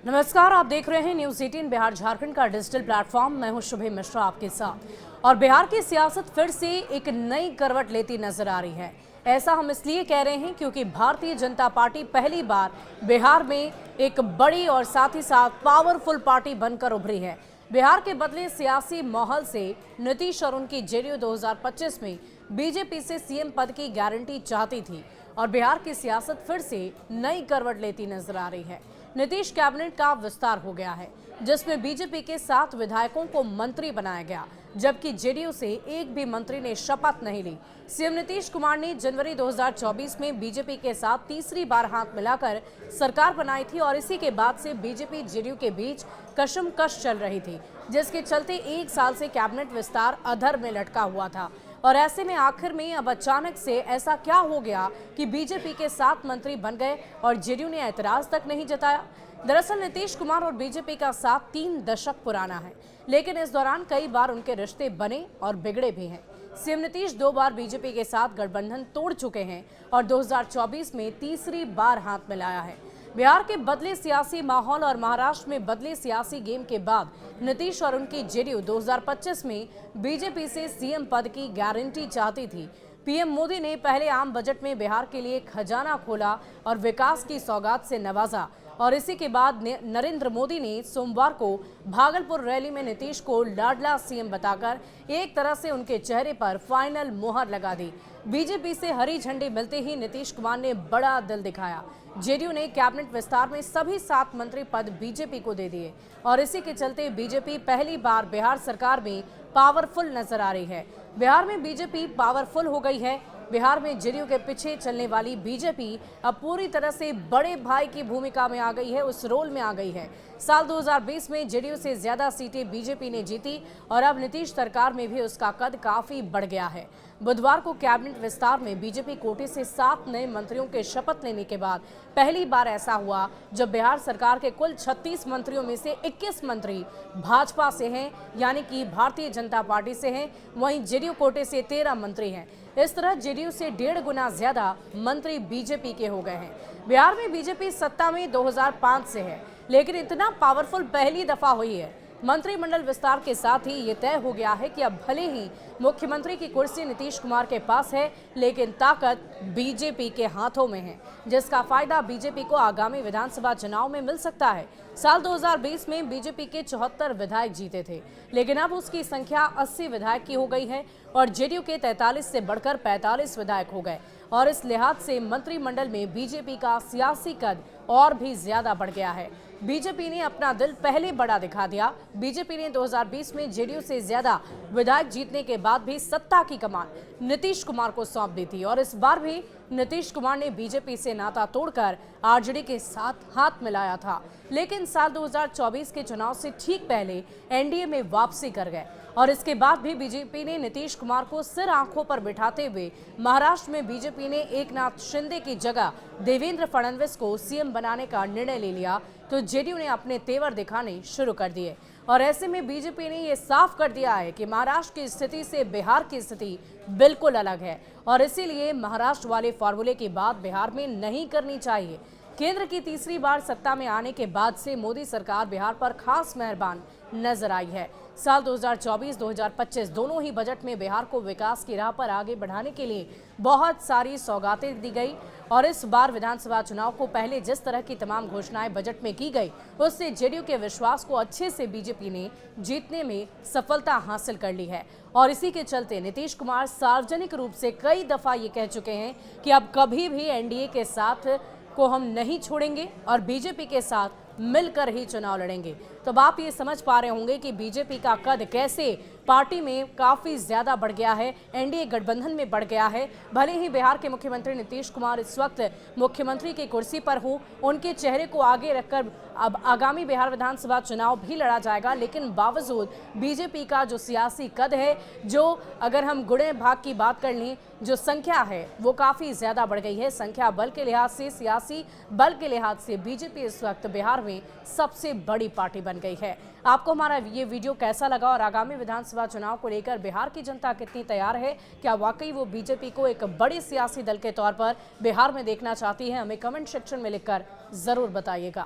नमस्कार, आप देख रहे हैं न्यूज 18 बिहार झारखंड का डिजिटल प्लेटफॉर्म। मैं हूं शुभे मिश्रा आपके साथ। और बिहार की सियासत फिर से एक नई करवट लेती नजर आ रही है। ऐसा हम इसलिए कह रहे हैं क्योंकि भारतीय जनता पार्टी पहली बार बिहार में एक बड़ी और साथ ही साथ पावरफुल पार्टी बनकर उभरी है। बिहार के बदले सियासी माहौल से नीतीश और उनकी जेडीयू 2025 में बीजेपी से सीएम पद की गारंटी चाहती थी और बिहार की सियासत फिर से नई करवट लेती नजर आ रही है। नीतीश कैबिनेट का विस्तार हो गया है, जिसमें बीजेपी के 7 विधायकों को मंत्री बनाया गया, जबकि जेडीयू से एक भी मंत्री ने शपथ नहीं ली। सीएम नीतीश कुमार ने जनवरी 2024 में बीजेपी के साथ तीसरी बार हाथ मिलाकर सरकार बनाई थी और इसी के बाद से बीजेपी जेडीयू के बीच कशमकश चल रही थी, जिसके चलते एक साल से कैबिनेट विस्तार अधर में लटका हुआ था। और ऐसे में आखिर में अब अचानक से ऐसा क्या हो गया कि बीजेपी के 7 मंत्री बन गए और जेडीयू ने ऐतराज तक नहीं जताया। दरअसल नीतीश कुमार और बीजेपी का साथ 3 दशक पुराना है, लेकिन इस दौरान कई बार उनके रिश्ते बने और बिगड़े भी हैं। सीएम नीतीश 2 बार बीजेपी के साथ गठबंधन तोड़ चुके हैं और 2024 में तीसरी बार हाथ मिलाया है। बिहार के बदले सियासी माहौल और महाराष्ट्र में बदले सियासी गेम के बाद नीतीश और उनकी जेडीयू 2025 में बीजेपी से सीएम पद की गारंटी चाहती थी। पीएम मोदी ने पहले आम बजट में बिहार के लिए खजाना खोला और विकास की सौगात से नवाजा और इसी के बाद नरेंद्र मोदी ने सोमवार को भागलपुर रैली में नीतीश को लाडला सीएम बताकर एक तरह से उनके चेहरे पर फाइनल मोहर लगा दी। बीजेपी से हरी झंडी मिलते ही नीतीश कुमार ने बड़ा दिल दिखाया। जेडीयू ने कैबिनेट विस्तार में सभी 7 मंत्री पद बीजेपी को दे दिए और इसी के चलते बीजेपी पहली बार बिहार सरकार में पावरफुल नजर आ रही है। बिहार में बीजेपी पावरफुल हो गई है। बिहार में जेडीयू के पीछे चलने वाली बीजेपी अब पूरी तरह से बड़े भाई की भूमिका में आ गई है, उस रोल में आ गई है। साल 2020 में जेडीयू से ज्यादा सीटें बीजेपी ने जीती और अब नीतीश सरकार में भी उसका कद काफी बढ़ गया है। बुधवार को कैबिनेट विस्तार में बीजेपी कोटे से 7 नए मंत्रियों के शपथ लेने के बाद पहली बार ऐसा हुआ जब बिहार सरकार के कुल 36 मंत्रियों में से 21 मंत्री भाजपा से हैं, यानी कि भारतीय जनता पार्टी से हैं। वहीं जेडीयू कोटे से 13 मंत्री हैं। इस तरह जेडीयू से 1.5 गुना ज्यादा मंत्री बीजेपी के हो गए हैं। बिहार में बीजेपी सत्ता में 2005 से है, लेकिन इतना पावरफुल पहली दफा हुई है। मंत्रिमंडल विस्तार के साथ ही ये तय हो गया है कि अब भले ही मुख्यमंत्री की कुर्सी नीतीश कुमार के पास है, लेकिन ताकत बीजेपी के हाथों में है, जिसका फायदा बीजेपी को आगामी विधानसभा चुनाव में मिल सकता है। साल 2020 में बीजेपी के 74 विधायक जीते थे, लेकिन अब उसकी संख्या 80 विधायक की हो गई है और जेडीयू के 43 से बढ़कर 45 विधायक हो गए और इस लिहाज से मंत्रिमंडल में बीजेपी का सियासी कद और भी ज्यादा बढ़ गया है। बीजेपी ने अपना दिल पहले बड़ा दिखा दिया। बीजेपी ने 2020 में जेडीयू से ज्यादा विधायक जीतने के बाद भी सत्ता की कमान नीतीश कुमार को सौंप दी थी और इस बार भी नीतीश कुमार ने बीजेपी से नाता तोड़कर आरजेडी के साथ हाथ मिलाया था, लेकिन साल 2024 के चुनाव से ठीक पहले एनडीए में वापसी कर गए और इसके बाद भी बीजेपी ने नीतीश कुमार को सिर आंखों पर बिठाते हुए महाराष्ट्र में बीजेपी ने एकनाथ शिंदे की जगह देवेंद्र फडणवीस को सीएम बनाने का निर्णय ले लिया, तो जेडीयू ने अपने तेवर दिखाने शुरू कर दिए और ऐसे में बीजेपी ने यह साफ कर दिया है कि महाराष्ट्र की स्थिति से बिहार की स्थिति बिल्कुल अलग है और इसीलिए महाराष्ट्र वाले फॉर्मूले की बात बिहार में नहीं करनी चाहिए। केंद्र की तीसरी बार सत्ता में आने के बाद से मोदी सरकार बिहार पर खास मेहरबान नजर आई है। साल 2024-2025 दोनों ही बजट में बिहार को विकास की राह पर आगे बढ़ाने के लिए बहुत सारी सौगातें दी गई और इस बार विधानसभा चुनाव को पहले जिस तरह की तमाम घोषणाएं बजट में की गई, उससे जेडीयू के विश्वास को अच्छे से बीजेपी ने जीतने में सफलता हासिल कर ली है और इसी के चलते नीतीश कुमार सार्वजनिक रूप से कई दफा ये कह चुके हैं कि अब कभी भी एनडीए के साथ को हम नहीं छोड़ेंगे और बीजेपी के साथ मिलकर ही चुनाव लड़ेंगे। तो अब आप ये समझ पा रहे होंगे कि बीजेपी का कद कैसे पार्टी में काफी ज्यादा बढ़ गया है, एनडीए गठबंधन में बढ़ गया है। भले ही बिहार के मुख्यमंत्री नीतीश कुमार इस वक्त मुख्यमंत्री की कुर्सी पर हो, उनके चेहरे को आगे रखकर अब आगामी बिहार विधानसभा चुनाव भी लड़ा जाएगा, लेकिन बावजूद बीजेपी का जो सियासी कद है, जो अगर हम गुणे भाग की बात कर लें, जो संख्या है वो काफी ज्यादा बढ़ गई है। संख्या बल के लिहाज से, सियासी बल के लिहाज से बीजेपी इस वक्त बिहार में सबसे बड़ी पार्टी बन गई है। आपको हमारा ये वीडियो कैसा लगा और आगामी विधानसभा चुनाव को लेकर बिहार की जनता कितनी तैयार है? क्या वाकई वो बीजेपी को एक बड़े सियासी दल के तौर पर बिहार में देखना चाहती है? हमें कमेंट सेक्शन में लिखकर जरूर बताइएगा।